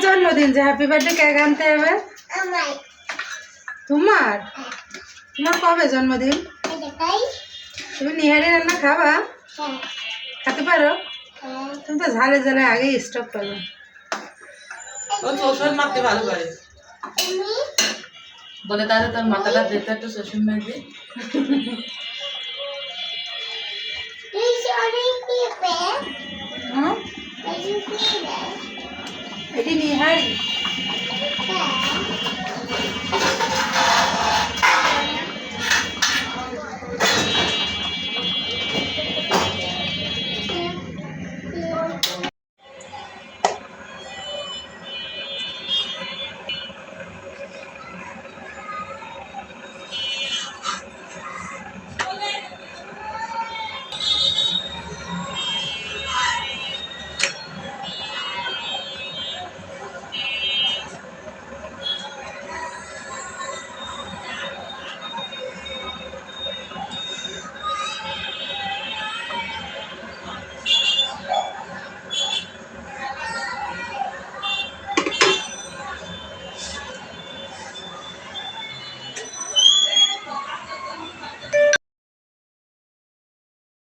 জন্মদিন যে happy birthday cake আনতে হবে তোমার তোমার কবে জন্মদিন তুমি নিহারি রান্না খাবা খেতে পারো তুমি তো ঝালে ঝালে আগেই স্টপ করবে ও শ্বশুর মারতে ভালো পারে বলে তাহলে তোর মাথাটা দিতে একটু শ্বশুর মারবে এটি নিহারি